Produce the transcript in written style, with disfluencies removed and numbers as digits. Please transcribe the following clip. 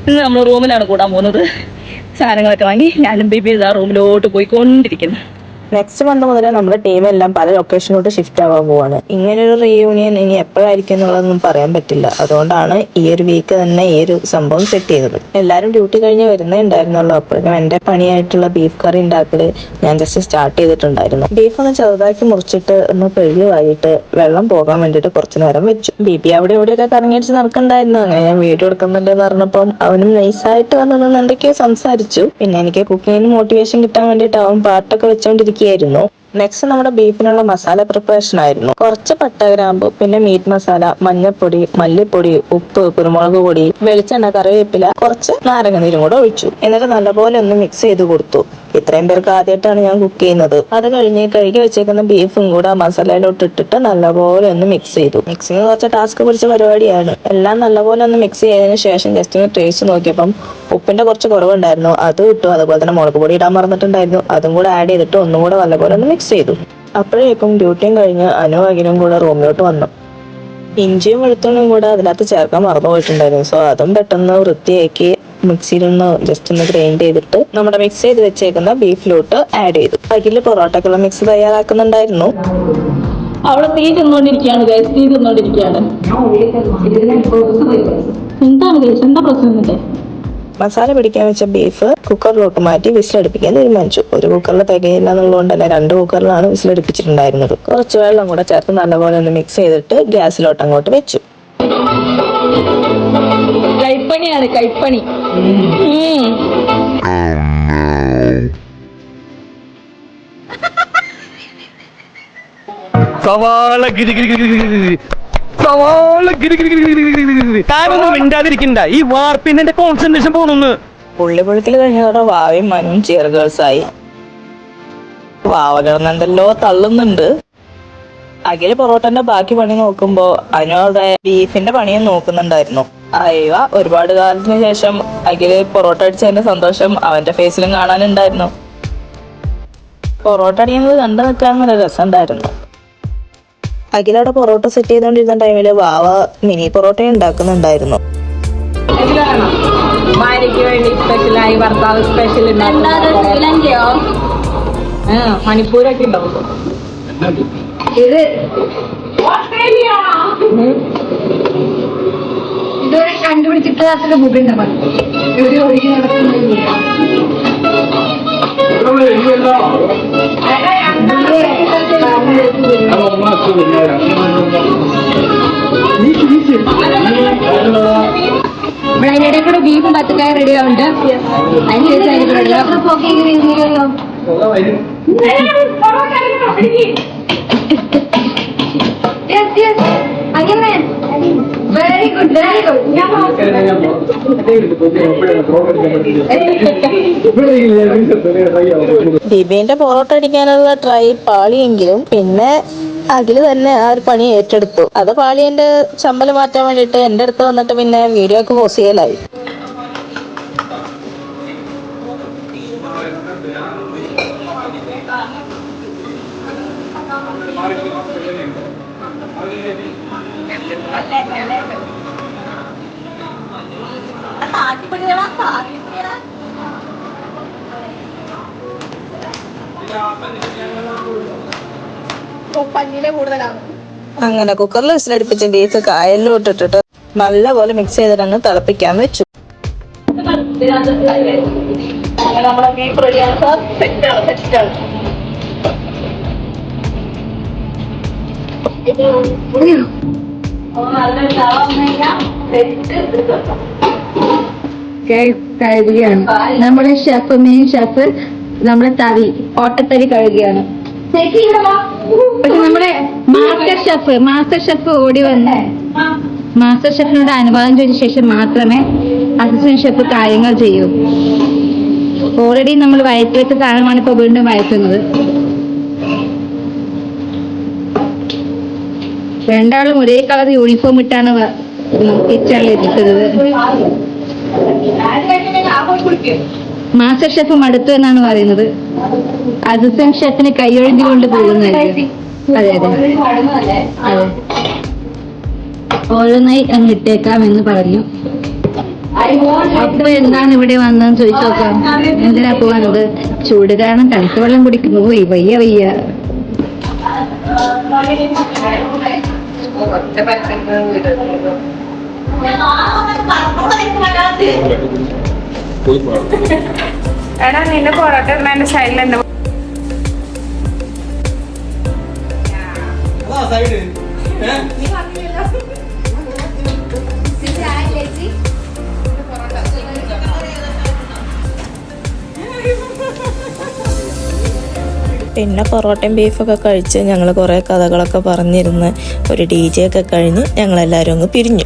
ഇന്ന് നമ്മൾ റൂമിലാണ് കൂടാൻ പോകുന്നത്. സാധനങ്ങളൊക്കെ വാങ്ങി ഞാനും ബേബി ആ റൂമിലോട്ട് പോയിക്കൊണ്ടിരിക്കുന്നു. നെക്സ്റ്റ് മന്ത് മുതൽ നമ്മുടെ ടീമെല്ലാം പല ലൊക്കേഷനിലോട്ട് ഷിഫ്റ്റ് ആവാൻ പോവാണ്. ഇങ്ങനൊരു റീയൂണിയൻ ഇനി എപ്പോഴായിരിക്കും എന്നുള്ളതൊന്നും പറയാൻ പറ്റില്ല. അതുകൊണ്ടാണ് ഈ ഒരു വീക്ക് തന്നെ ഈ ഒരു സംഭവം സെറ്റ് ചെയ്തത്. എല്ലാവരും ഡ്യൂട്ടി കഴിഞ്ഞ് വരുന്നേ ഉണ്ടായിരുന്നുള്ളൂ. അപ്പോഴും എന്റെ പണിയായിട്ടുള്ള ബീഫ് കറി ഉണ്ടാക്കല് ഞാൻ ജസ്റ്റ് സ്റ്റാർട്ട് ചെയ്തിട്ടുണ്ടായിരുന്നു. ബീഫ് ഒന്ന് ചെറുതാക്കി മുറിച്ചിട്ട് ഒന്ന് കഴുകി വായിട്ട് വെള്ളം പോകാൻ വേണ്ടിയിട്ട് കുറച്ചു നേരം വെച്ചു. ബേബി അവിടെ ഇവിടെയൊക്കെ കറങ്ങിയടിച്ച് നടക്കണ്ടായിരുന്നു. അങ്ങനെ ഞാൻ വീഡിയോ എടുക്കുന്നുണ്ടെന്ന് പറഞ്ഞപ്പം അവനും നൈസായിട്ട് വന്ന് നിന്ന് എന്തൊക്കെയോ സംസാരിച്ചു. പിന്നെ എനിക്ക് കുക്കിങ്ങിന് മോട്ടിവേഷൻ കിട്ടാൻ വേണ്ടിയിട്ട് അവൻ പാട്ടൊക്കെ വെച്ചോണ്ടിരിക്കും. നെക്സ്റ്റ് നമ്മുടെ ബീഫിനുള്ള മസാല പ്രിപ്പറേഷൻ ആയിരുന്നു. കുറച്ച് പട്ട, ഗ്രാമ്പു, പിന്നെ മീറ്റ് മസാല, മഞ്ഞൾപ്പൊടി, മല്ലിപ്പൊടി, ഉപ്പ്, കുരുമുളക് പൊടി, വെളിച്ചെണ്ണ, കറിവേപ്പില, കുറച്ച് നാരങ്ങ നീരും കൂടെ ഒഴിച്ചു. എന്നിട്ട് നല്ലപോലെ ഒന്ന് മിക്സ് ചെയ്ത് കൊടുത്തു. ഇത്രയും പേർക്ക് ആദ്യമായിട്ടാണ് ഞാൻ കുക്ക് ചെയ്യുന്നത്. അത് കഴിഞ്ഞ് കഴുകി വെച്ചേക്കുന്ന ബീഫും കൂടെ ആ മസാലയിലോട്ട് ഇട്ടിട്ട് നല്ലപോലെ ഒന്ന് മിക്സ് ചെയ്തു. മിക്സിങ് കുറച്ച് ടാസ്ക് പിടിച്ച പരിപാടിയാണ്. എല്ലാം നല്ലപോലെ ഒന്ന് മിക്സ് ചെയ്തതിന് ശേഷം ജസ്റ്റ് ഒന്ന് ടേസ്റ്റ് നോക്കിയപ്പം ഉപ്പിന്റെ കുറച്ച് കുറവുണ്ടായിരുന്നു, അത് ഇട്ടു. അതുപോലെ തന്നെ മുളക് പൊടി ഇടാൻ മറന്നിട്ടുണ്ടായിരുന്നു, അതും കൂടെ ആഡ് ചെയ്തിട്ട് ഒന്നും കൂടെ നല്ലപോലെ ഒന്ന് മിക്സ് ചെയ്തു. അപ്പോഴേക്കും ഡ്യൂട്ടിയും കഴിഞ്ഞ് അനുവാകിനും കൂടെ റൂമിലോട്ട് വന്നു. ഇഞ്ചിയും വെളുത്തുള്ളിയും കൂടെ അതിനകത്ത് ചേർക്കാൻ മറന്നു പോയിട്ടുണ്ടായിരുന്നു. സോ അതും പെട്ടെന്ന് വൃത്തിയാക്കി മിക്സിയിലൊന്ന് ജസ്റ്റ് ഒന്ന് ഗ്രൈൻഡ് ചെയ്തിട്ട് നമ്മുടെ മിക്സ് ചെയ്ത് വെച്ചേക്കുന്ന ബീഫിലോട്ട് ആഡ് ചെയ്തു. അതിൽ പൊറോട്ടക്കുള്ള മിക്സ് തയ്യാറാക്കുന്നുണ്ടായിരുന്നു. അവിടെ തീ തിന്നോണ്ടിരിക്കുകയാണ്. തീ തിന്നോണ്ടിരിക്കുകയാണ്. എന്താണ് എന്താ പ്രശ്നം? മസാല പിടിക്കാൻ വെച്ച ബീഫ് കുക്കറിലോട്ട് മാറ്റി വിസിലടുപ്പിക്കാൻ തീരുമാനിച്ചു. ഒരു കുക്കറിൽ തികയില്ല എന്നുള്ളതുകൊണ്ട് തന്നെ 2 കുക്കറിലാണ് വിസിലടുപ്പിച്ചിട്ടുണ്ടായിരുന്നത്. കുറച്ച് വെള്ളം കൂടെ ചേർത്ത് നല്ലപോലെ ഒന്ന് മിക്സ് ചെയ്തിട്ട് ഗ്യാസിലോട്ട് അങ്ങോട്ട് വെച്ചു. കൈപ്പണിയാണ് കൈപ്പണി. മിണ്ടാതിരിക്കണ്ട, ഈ വാർപ്പിന്റെ കോൺസെൻട്രേഷൻ പോണെന്ന്. പുള്ളിപ്പുഴത്തിൽ കഴിഞ്ഞതോടെ വാവയും മനും ചിയർ ഗേൾസ് ആയി. വാവ കിടന്നുണ്ടല്ലോ തള്ളുന്നുണ്ട്. അഖില് പൊറോട്ടന്റെ ബാക്കി പണി നോക്കുമ്പോ അതിനോടെ ബീഫിന്റെ പണിയും നോക്കുന്നുണ്ടായിരുന്നു. അയ്യോ, ഒരുപാട് കാലത്തിന് ശേഷം അഖില് പൊറോട്ട അടിച്ചതിന്റെ സന്തോഷം അവന്റെ ഫേസിലും കാണാനുണ്ടായിരുന്നു. പൊറോട്ട അടിക്കുന്നത് കണ്ടു നിൽക്കാൻ നല്ല രസമുണ്ടായിരുന്നു. അഖിലവിടെ പൊറോട്ട സെറ്റ് ചെയ്തോണ്ടിരുന്ന ടൈമില് വാവ മിനി പൊറോട്ട ഉണ്ടാക്കുന്നുണ്ടായിരുന്നു. ഭാര്യയ്ക്ക് വേണ്ടി സ്പെഷ്യലായി ഭർത്താവ് സ്പെഷ്യൽ മണിപ്പൂരൊക്കെ ഉണ്ടാവും. ഇത് ഇതുവരെ കണ്ടുപിടിച്ചിട്ട് ബുക്ക് ഉണ്ടാവും. ഇവിടെ ഒഴുകി നടക്കുന്ന അതിനിടെ കൂടെ ബീഫും പച്ചക്കായ റെഡി ആവുന്നുണ്ട്. Very good very good. ബിബിന്റെ പൊറോട്ട അടിക്കാനുള്ള ട്രൈ പാളിയെങ്കിലും പിന്നെ അഖില് തന്നെ ആ ഒരു പണി ഏറ്റെടുത്തു. അത് പാളിയന്റെ ചമ്പല് മാറ്റാൻ വേണ്ടിയിട്ട് എന്റെ അടുത്ത് വന്നിട്ട് പിന്നെ വീഡിയോ ഒക്കെ പോസ്റ്റ് ചെയ്യലായി. അങ്ങനെ കുക്കറിൽ വിസിലടുപ്പിച്ച ബീഫ് കായലിലോട്ട് ഇട്ടിട്ട് നല്ലപോലെ മിക്സ് ചെയ്തിട്ട് അങ്ങ് തിളപ്പിക്കാൻ വെച്ചു. നമ്മുടെ ബീഫ് റെഡിയാണ് സാർ. സെറ്റാണ്. കഴുകുകയാണ് നമ്മുടെ ഷെഫ്, മെയിൻ ഷെഫ് നമ്മുടെ തവി ഓട്ടത്തരി കഴുകുകയാണ്. പക്ഷെ നമ്മുടെ മാസ്റ്റർ ഷെഫ് ഓടി വന്ന് മാസ്റ്റർ ഷെഫിനോട് അനുവാദം ചോദിച്ച ശേഷം മാത്രമേ അസിസ്റ്റന്റ് ഷെഫ് കാര്യങ്ങൾ ചെയ്യൂ. ഓൾറെഡി നമ്മൾ വയറ്റി വെച്ച സാധനമാണ് ഇപ്പൊ വീണ്ടും വയറ്റുന്നത്. രണ്ടാളും ഒരേ കളർ യൂണിഫോം ഇട്ടാണ് കിച്ചണിൽ എത്തിച്ചത്. മാസ്റ്റർ ഷെഫ് മടുത്തു എന്നാണ് പറയുന്നത്. അസിസ്റ്റന്റ് ഷെഫിന് കൈയൊഴിഞ്ഞുകൊണ്ട് പോകുന്നതായിരിക്കും. അതെ അതെ അതെ, ഓരോന്നായി അങ്ങ് ഇട്ടേക്കാം എന്ന് പറഞ്ഞു. അപ്പൊ എന്താണ് ഇവിടെ വന്നതെന്ന് ചോദിച്ചു നോക്കാം. എന്തിനാ അപ്പൊ വന്നത്? ചൂട് കാരണം തണുത്ത വെള്ളം കുടിക്കുന്നു. വയ്യ വയ്യ. എടാ നിന്റെ പൊറോട്ട എന്റെ സൈഡിൽ എന്താ പിന്നെ പൊറോട്ടയും ബീഫൊക്കെ കഴിച്ച് ഞങ്ങൾ കുറേ കഥകളൊക്കെ പറഞ്ഞിരുന്ന് ഒരു DJ ഒക്കെ കഴിഞ്ഞ് ഞങ്ങളെല്ലാവരും അങ്ങ് പിരിഞ്ഞു.